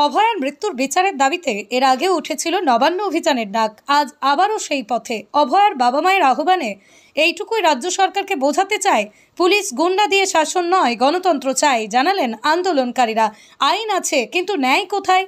অভয়ার মৃত্যুর বিচারের দাবিতে এর আগেও উঠেছিল নবান্ন অভিযানের ডাক। আজ আবারও সেই পথে। অভয়ার বাবা মায়ের আহ্বানে এইটুকুই রাজ্য সরকারকে বোঝাতে চায়, পুলিশ গুন্ডা দিয়ে শাসন নয়, গণতন্ত্র চাই, জানালেন আন্দোলনকারীরা। আইন আছে, কিন্তু ন্যায় কোথায়?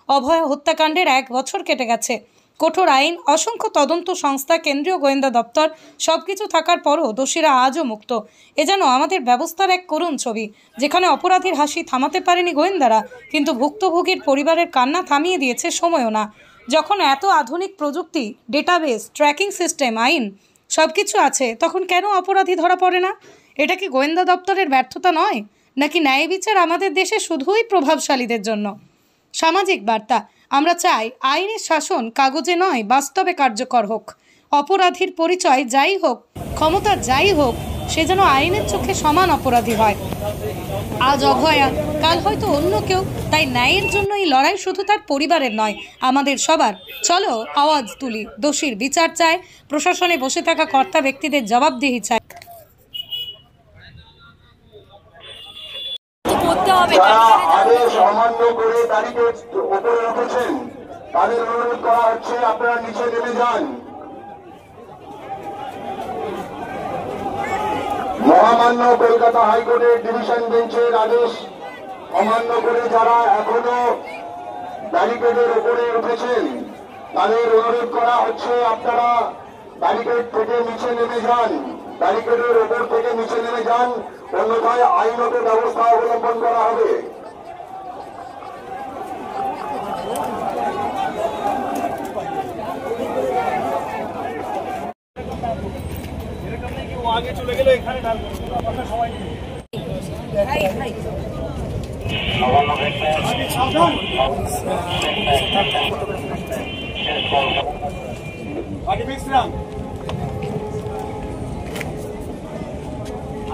অভয়া হত্যাকাণ্ডের 1 বছর কেটে গেছে। কঠোর আইন, অসংখ্য তদন্ত সংস্থা, কেন্দ্রীয় গোয়েন্দা দপ্তর সবকিছু থাকার পরও দোষীরা আজও মুক্ত। এ যেন আমাদের ব্যবস্থার এক করুণ ছবি, যেখানে অপরাধীর হাসি থামাতে পারেনি গোয়েন্দারা, কিন্তু ভুক্তভোগীর পরিবারের কান্না থামিয়ে দিয়েছে সময়ও না। যখন এত আধুনিক প্রযুক্তি, ডেটাবেস, ট্র্যাকিং সিস্টেম, আইন সবকিছু আছে, তখন কেন অপরাধী ধরা পড়ে না? এটা কি গোয়েন্দা দপ্তরের ব্যর্থতা নয়, নাকি ন্যায় বিচার আমাদের দেশে শুধুই প্রভাবশালীদের জন্য? সামাজিক বার্তা, আমরা চাই আইনের শাসন কাগজে নয়, বাস্তবে কার্যকর হোক। অপরাধীর পরিচয় যাই হোক, ক্ষমতা যাই হোক, সে যেন আইনের চোখে সমান অপরাধী হয়। আজ অভয়া, কাল হয়তো অন্য কেউ। তাই ন্যায়ের জন্য এই লড়াই শুধু তার পরিবারের নয়, আমাদের সবার। চলো আওয়াজ তুলি, দোষীর বিচার চাই, প্রশাসনে বসে থাকা কর্তা ব্যক্তিদের জবাবদিহি চাই। তাদের অনুরোধ করা হচ্ছে আপনারা নিচে নেমে যান। মহামান্য কলকাতা হাইকোর্টের ডিভিশন বেঞ্চের আদেশ অমান্য করে যারা এখনো ব্যারিকেডের উপরে উঠেছেন, তাদের অনুরোধ করা হচ্ছে আপনারা ব্যারিকেড থেকে নিচে নেমে যান, ব্যারিকেডের উপর থেকে নিচে নেমে যান, অন্যথায় আইনত ব্যবস্থা অবলম্বন করা হবে। আগে চলে গেলে এখানে সবাই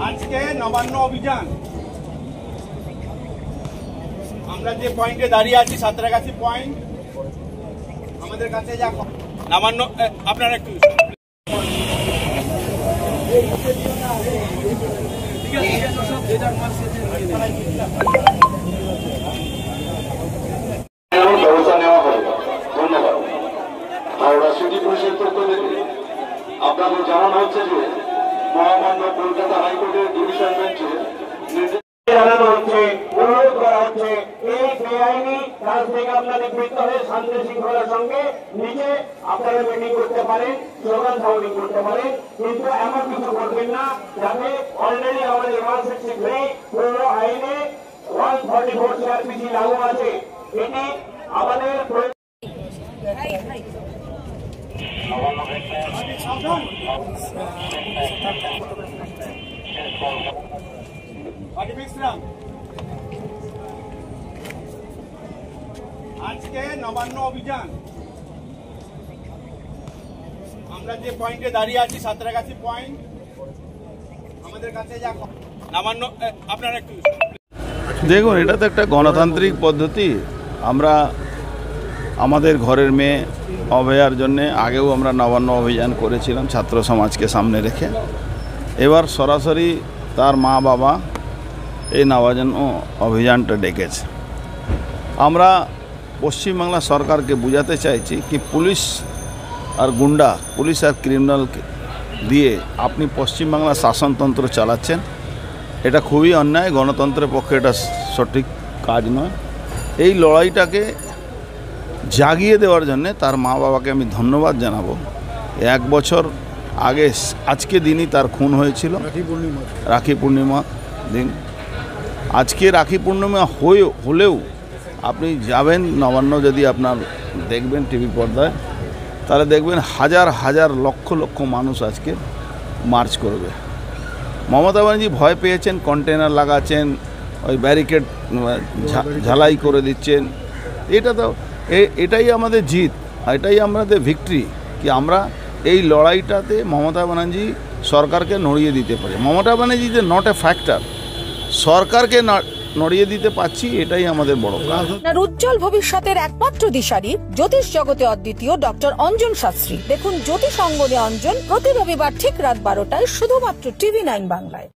আজকে নবান্ন অভিযান, আমরা যে পয়েন্টে দাঁড়িয়ে আছি, সাঁতরাগাছি পয়েন্ট, আমাদের কাছে যা নবান্ন, আপনারা একটু ব্যবস্থা নেওয়া হবে। ধন্যবাদ। হাওড়া সিটি পুলিশের পক্ষ থেকে আপনাদের জানানো হচ্ছে যে মহামান্য কলকাতা হাইকোর্টের ডিভিশন বেঞ্চে জানানো হচ্ছে, অনুরোধ করা হচ্ছে, এই বেআইনি কাজ থেকে আপনারা নিবৃত্ত হয়ে শান্তি শৃঙ্খলার সঙ্গে নিচে আপনারা মিটিং করতে পারেন, স্লোগান সাউন্ডিং করতে পারেন, কিন্তু এমন কিছু করবেন না যাতে অলরেডি আমাদের 163 পুরো আইনে 144 সিআরপিসি লাগু আছে। এটি আমাদের আজকে নবান্ন অভিযান, আমরা যে পয়েন্টে দাঁড়িয়ে আছি, সাঁতরাগাছি পয়েন্ট, আমাদের কাছে যা নবান্ন, আপনারা একটু দেখুন, এটা তো একটা গণতান্ত্রিক পদ্ধতি। আমরা আমাদের ঘরের মেয়ে অভয়ার জন্যে আগেও আমরা নবান্ন অভিযান করেছিলাম ছাত্র সমাজকে সামনে রেখে। এবার সরাসরি তার মা বাবা এই নবান্ন অভিযানটা ডেকেছে। আমরা পশ্চিমবাংলা সরকারকে বোঝাতে চাইছি কি পুলিশ আর গুন্ডা, পুলিশ আর ক্রিমিনালকে দিয়ে আপনি পশ্চিমবাংলার শাসনতন্ত্র চালাচ্ছেন, এটা খুবই অন্যায়, গণতন্ত্রের পক্ষে এটা সঠিক কাজ নয়। এই লড়াইটাকে জাগিয়ে দেওয়ার জন্যে তার মা বাবাকে আমি ধন্যবাদ জানাবো। 1 বছর আগে আজকে দিনই তার খুন হয়েছিল, রাখি পূর্ণিমা দিন। আজকে রাখি পূর্ণিমা হলেও আপনি যাবেন নবান্ন, যদি আপনার দেখবেন টিভি পর্দায়, তাহলে দেখবেন হাজার হাজার লক্ষ লক্ষ মানুষ আজকে মার্চ করবে। মমতা ব্যানার্জি ভয় পেয়েছেন, কন্টেনার লাগাচ্ছেন, ওই ব্যারিকেড ঝালাই করে দিচ্ছেন। এটা তো এটাই আমাদের জিত, এটাই আমাদের ভিক্টরি, কি আমরা এই লড়াইটাতে মমতা ব্যানার্জি সরকারকে নড়িয়ে দিতে পারি। মমতা ব্যানার্জি যে নট এ ফ্যাক্টর, সরকারকে নড়িয়ে দিতে পারছি, এটাই আমাদের বড় কাজ। উজ্জ্বল ভবিষ্যতের একমাত্র দিশারি, জ্যোতিষ জগতে অদ্বিতীয় ডক্টর অঞ্জন শাস্ত্রী। দেখুন জ্যোতিষ অঙ্গনে অঞ্জন প্রতি রবিবার ঠিক রাত 12টায় শুধুমাত্র TV9 বাংলায়।